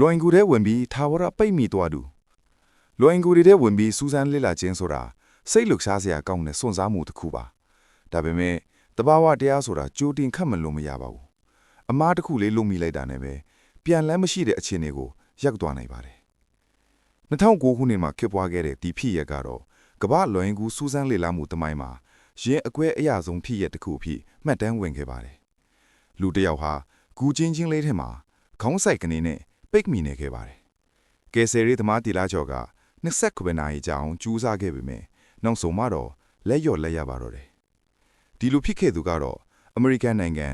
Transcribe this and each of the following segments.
လွိုင်ကူတဲ့ဝင်ပြီးထာဝရပိတ်မိသွားသူလွိုင်ကူတဲ့ဝင်ပြီးစူးစမ်းလေ့လာခြင်းဆိုတာစိတ်လှုပ်ရှားစရာကောင်းတဲ့စွန့်စားမှုတစ်ခုပါဒါပေမဲ့တဘာဝတရားဆိုတာကြိုတင်ခတ်မလို့မရပါဘူးအမားတစ်ခုလေးလုံမိလိုက်တာနဲ့ပဲပြန်လန်းမရှိတဲ့အခြေအနေကိုရောက်သွားနိုင်ပါတယ်2009ခုနှစ်မှာဖြစ်ပွားခဲ့တဲ့ဒီဖြစ်ရပ်ကတော့ကမ္ဘာလွိုင်ကူစူးစမ်းလေ့လာမှုတမိုင်းမှာရင်အကွဲအရာဆုံးဖြစ်ရပ်တစ်ခုအဖြစ်မှတ်တမ်းဝင်ခဲ့ပါတယ်လူတစ်ယောက်ဟာဂူချင်းချင်းလေးထဲမှာခေါင်းဆိုင်ကနေနဲ့ပိတ်မိနေခဲ့ပါတယ်။ကယ်ဆယ်ရေးသမားတီလာကျော်က29နာရီကြာအောင်ကြိုးစားခဲ့ပေမဲ့နောက်ဆုံးမှာတော့လက်လျော့လက်ရပါတော့တယ်။ဒီလိုဖြစ်ခဲ့သူကတော့အမေရိကန်နိုင်ငံ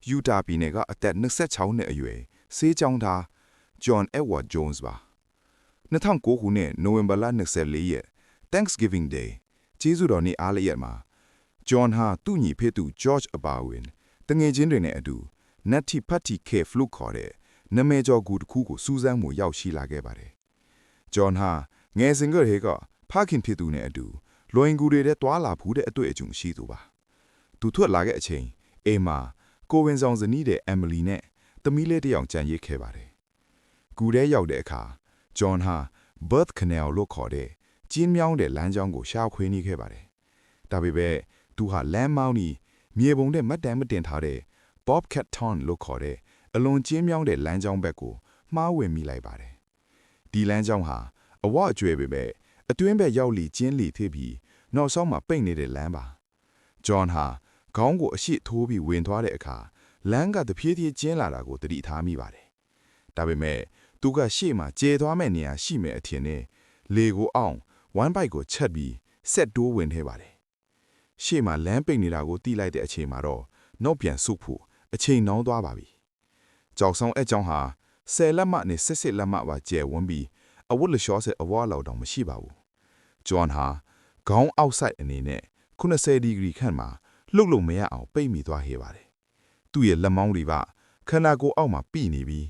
ယူတာပြည်နယ်ကအသက်26နှစ်အရွယ်ဆေးကျောင်းသား John Edward Jones ပါ။2009ခုနှစ်နိုဝင်ဘာလ24ရက် Thanksgiving Day ကျေးဇူးတော်နေ့အားလျက်မှာ John ဟာသူ့ညီဖေသူ George အပါအဝင်တငယ်ချင်းတွေနဲ့အတူ Natty Patty Cave လို့ခေါ်တဲ့နမဲကျော်ကူတစ်ခုကိုစူးစမ်းမှုရောက်ရှိလာခဲ့ပါတယ်။ John ဟာငယ်စဉ်ကတည်းကဖခင်ဖြစ်သူနဲ့အတူလွိုင်ကူတွေထဲတွာလာဖူးတဲ့အတွေ့အကြုံရှိသူပါ။သူထွက်လာတဲ့အချိန်အိမ်မှာကိုဝင်ဆောင်ဇနီးတဲ့ Emily နဲ့သမီးလေးတစ်ယောက်ကြံရစ်ခဲ့ပါတယ်။ကူထဲရောက်တဲ့အခါ John ဟာ Birth Canal လို့ခေါ်တဲ့ကျင်းမြောင်းတဲ့လမ်းကြောင်းကိုရှာဖွေနေခဲ့ပါတယ်။ဒါပေမဲ့သူဟာလမ်းမောင်းပြီးမြေပုံနဲ့မတ်တမ်းမတင်ထားတဲ့ Bobcat Town လို့ခေါ်တဲ့အလွန်ကျင်းမြောင်းတဲ့လမ်းကြောင်းဘက်ကိုမှားဝင်မိလိုက်ပါတယ်။ဒီလမ်းကြောင်းဟာအဝအကျွဲပေမဲ့အတွင်းဘက်ရောက်လီကျင်းလီဖြစ်ပြီးနောက်ဆုံးမှာပိတ်နေတဲ့လမ်းပါ။ John ဟာခေါင်းကိုအရှိထိုးပြီးဝင်သွားတဲ့အခါလမ်းကတဖြည်းဖြည်းကျင်းလာတာကိုသတိထားမိပါတယ်။ဒါပေမဲ့သူကရှေ့မှာကျေသွားမဲ့နေရာရှိမဲ့အထင်နဲ့လေကိုအောင်ဝမ်းပိုက်ကိုချက်ပြီးဆက်တိုးဝင်ထဲပါတယ်။ရှေ့မှာလမ်းပိတ်နေတာကိုတီးလိုက်တဲ့အချိန်မှာတော့နောက်ပြန်ဆုတ်ဖို့အချိန်နှောင်းသွားပါပြီ။ကြောက်ဆောင်အကြောင်းဟာ10လက်မနဲ့17လက်မပါကျယ်ဝန်းပြီးအဝတ်လျှောဆဲအဝါလောက်တောင်မရှိပါဘူး။ John ဟာခေါင်းအောက်ဆိုင်အနေနဲ့90ဒီဂရီခန့်မှာလှုပ်လို့မရအောင်ပိတ်မိသွားခဲ့ပါတယ်။သူ့ရဲ့လက်မောင်းတွေကခန္ဓာကိုယ်အောက်မှာပိနေပြီး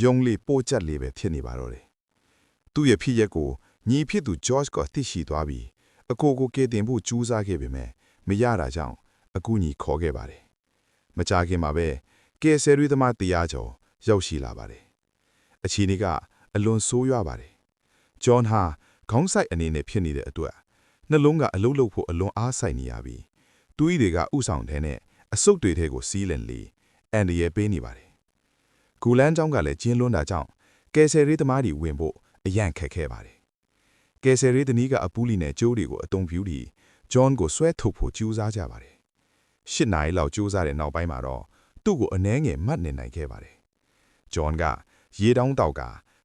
ရုံလေးပိုးကျက်လေးပဲဖြစ်နေပါတော့တယ်။သူ့ရဲ့ဖြစ်ရက်ကိုညီဖြစ်သူ George ကသိရှိသွားပြီးအကိုကိုကယ်တင်ဖို့ကြိုးစားခဲ့ပေမဲ့မရတာကြောင့်အကူအညီခေါ်ခဲ့ပါတယ်။မကြာခင်မှာပဲကယ်ဆယ်ရေးသမားတရားကျော်ရောက်ရှိလာပါတယ်။အခြေအနေကအလွန်ဆိုးရွားပါတယ်။ John ဟာခေါင်းဆိုင်အနေနဲ့ဖြစ်နေတဲ့အတွက်နှလုံးကအလုတ်လုတ်ဖို့အလွန်အားဆိုင်နေရပြီးသူ့တွေကဥဆောင်တဲ့နဲ့အဆုတ်တွေထဲကိုစီးလင်လေအန်ဒီရဲ့ပေးနေပါတယ်။ဂူလန်းကျောင်းကလည်းကျင်းလွန်းတာကြောင့်ကယ်ဆယ်ရေးသမားတွေဝင်ဖို့အရန်ခက်ခဲပါတယ်။ကယ်ဆယ်ရေးတနည်းကအပူးလီနဲ့ကျိုးတွေကိုအုံပြူပြီး John ကိုဆွဲထုတ်ဖို့ကြိုးစားကြပါတယ်။8နာရီလောက်ကြိုးစားတဲ့နောက်ပိုင်းမှာတော့သူ့ကိုအနှဲငယ်မှတ်နေနိုင်ခဲ့ပါတယ်။ John ကရေတောင်းတောက်က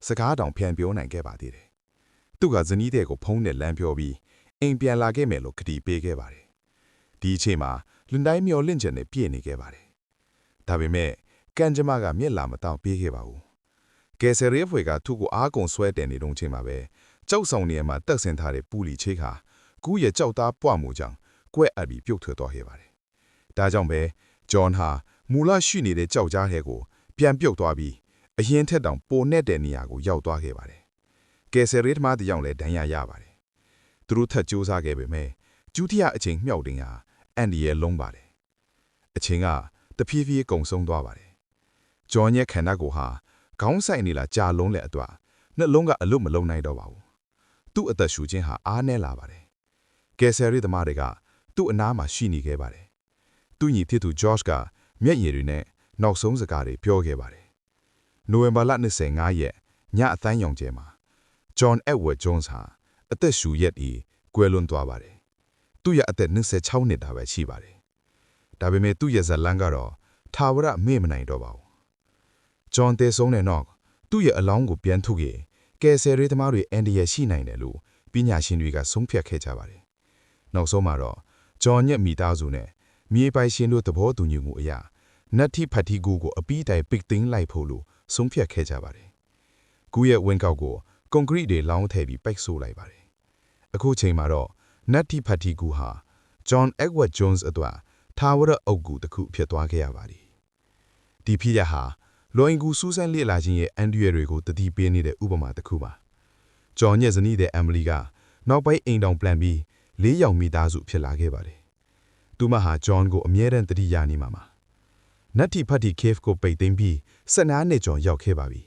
စကားတောင်ဖြန်ပြောနိုင်ခဲ့ပါသေးတယ်။သူကဇနီးတဲ့ကိုဖုံးနဲ့လမ်းပြောပြီးအိမ်ပြန်လာခဲ့မယ်လို့ကတိပေးခဲ့ပါတယ်။ဒီအချိန်မှာလွန်တိုင်းမျောလင့်ချက်နဲ့ပြည့်နေခဲ့ပါတယ်။ဒါပေမဲ့ကန်ဂျမားကမျက်လာမတောင်းပေးခဲ့ပါဘူး။ကယ်ဆယ်ရေးဖွဲ့ကသူ့ကိုအားကုန်ဆွဲတင်နေတုန်းချိန်မှာပဲကြောက်ဆောင်နေမှာတက်ဆင်ထားတဲ့ပူလီချိတ်ဟာကူးရဲ့ကြောက်သားပွားမှုကြောင့်ကွဲအပ်ပြီးပြုတ်ထွက်သွားခဲ့ပါတယ်။ဒါကြောင့်ပဲ John ဟာမူလရှိနေတဲ့ကြောက်ကြားထဲကိုပြန်ပြုတ်သွားပြီးအရင်ထက်တောင်ပိုနဲ့တဲ့နေရာကိုရောက်သွားခဲ့ပါတယ်။ကယ်ဆယ်ရေးသမားတယောက်လည်းဒဏ်ရာရပါတယ်။သူတို့ထပ်ကြိုးစားခဲ့ပေမဲ့ဒုတိယအချိန်မြောက်တင်ဟာအန်ဒီရဲ့လုံးပါတယ်။အချိန်ကတဖြည်းဖြည်းကုံဆုံးသွားပါတယ်။ John ရဲ့ခန္ဓာကိုယ်ဟာခေါင်းဆိုင်နေလာကြာလုံးတဲ့အတွက်နှလုံးကအလွတ်မလုံးနိုင်တော့ပါဘူး။သူ့အသက်ရှူခြင်းဟာအားနည်းလာပါတယ်။ကယ်ဆယ်ရေးသမားတွေကသူ့အနားမှာရှိနေခဲ့ပါတယ်။သူ့ညီဖြစ်သူ George ကမျက်ရည်တွေနဲ့နောက်ဆုံးစကားတွေပြောခဲ့ပါတယ်။နိုဝင်ဘာလ25ရက်ညအသန်းရောင်ကျဲမှာ John Edward Jones ဟာအသက်ရှူရက်ပြီးကွယ်လွန်သွားပါတယ်။သူ့ရဲ့အသက်26နှစ်တာပဲရှိပါတယ်။ဒါပေမဲ့သူ့ရဲ့ဇလန်းကတော့ထာဝရမေ့မနိုင်တော့ပါဘူး။ John သေဆုံးတဲ့နောက်သူ့ရဲ့အလောင်းကိုပြန်ထုတ်ခဲ့ကယ်ဆယ်ရေးသမားတွေအန်ဒီရဲ့ရှိနိုင်တယ်လို့ပညာရှင်တွေကဆုံးဖြတ်ခဲ့ကြပါတယ်။နောက်ဆုံးမှာတော့ John ရဲ့မိသားစုနဲ့မြေပိုင်ရှင်တို့သဘောတူညီမှုအရနတ်တီဖတ်တီကူကိုအပီးတိုင်ပိတ်သိမ်းလိုက်ဖို့လို့ဆုံးဖြတ်ခဲ့ကြပါတယ်။ကူရဲ့ဝင်းကောက်ကိုကွန်ကရစ်တွေလောင်းထည့်ပြီးပိတ်ဆို့လိုက်ပါတယ်။အခုချိန်မှာတော့နတ်တီဖတ်တီကူဟာ John Edward Jones အတွက်ထာဝရအုပ်ကူတစ်ခုဖြစ်သွားခဲ့ရပါတယ်။ဒီဖြစ်ရဟာလွိုင်ကူစူးစမ်းလေ့လာခြင်းရဲ့အန်ဒီရတွေကိုတတိပေးနေတဲ့ဥပမာတစ်ခုပါ။ John ရဲ့ဇနီးတဲ့ Emily ကနောက်ပိုင်းအိမ်တောင်ပြန်ပြီး၄ယောက်မိသားစုဖြစ်လာခဲ့ပါတယ်။သူမဟာ John ကိုအမြဲတမ်းတတိယနေမှာပါ။နတ်တီဖတ်တီ Cave ကိုပိတ်သိမ်းပြီး12နှစ်ကျော်ရောက်ခဲ့ပါပြီ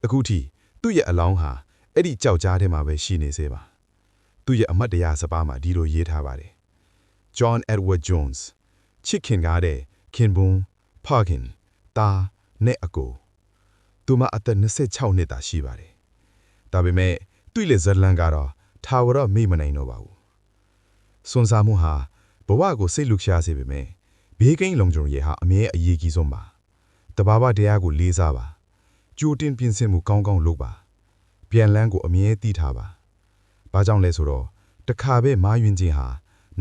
အခုထိသူ့ရဲ့အလောင်းဟာအဲ့ဒီကြောက်ကြားထဲမှာပဲရှိနေသေးပါသူ့ရဲ့အမတ်တရားစပါးမှာဒီလိုရေးထားပါတယ် John Edward Jones ချစ်ခင်ကားတဲ့ခင်ပွန်းဖခင်တာနဲ့အကိုသူမအသက်26နှစ်သာရှိပါတယ်ဒါပေမဲ့သူ့လေဇလန်ကတော့ထာဝရမေ့မနိုင်တော့ပါဘူးစွန်စားမှုဟာဘဝကိုစိတ်လှုပ်ရှားစေပေမဲ့ဘေးကင်းလုံခြုံရေးဟာအမြဲအရေးကြီးဆုံးပါတဘာဝတရားကိုလေးစားပါကြိုတင်ပြင်ဆင်မှုကောင်းကောင်းလုပ်ပါပြန်လန်းကိုအမြဲတည်ထားပါဘာကြောင့်လဲဆိုတော့တခါပဲမာယွင်ခြင်းဟာ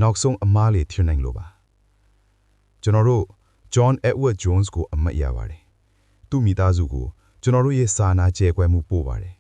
နောက်ဆုံးအမားလေးထင်နိုင်လို့ပါကျွန်တော်တို့ John Edward Jones ကိုအမှတ်ရပါတယ်သူ့မိသားစုကိုကျွန်တော်တို့ရဲ့စာနာကျဲကွယ်မှုပို့ပါတယ်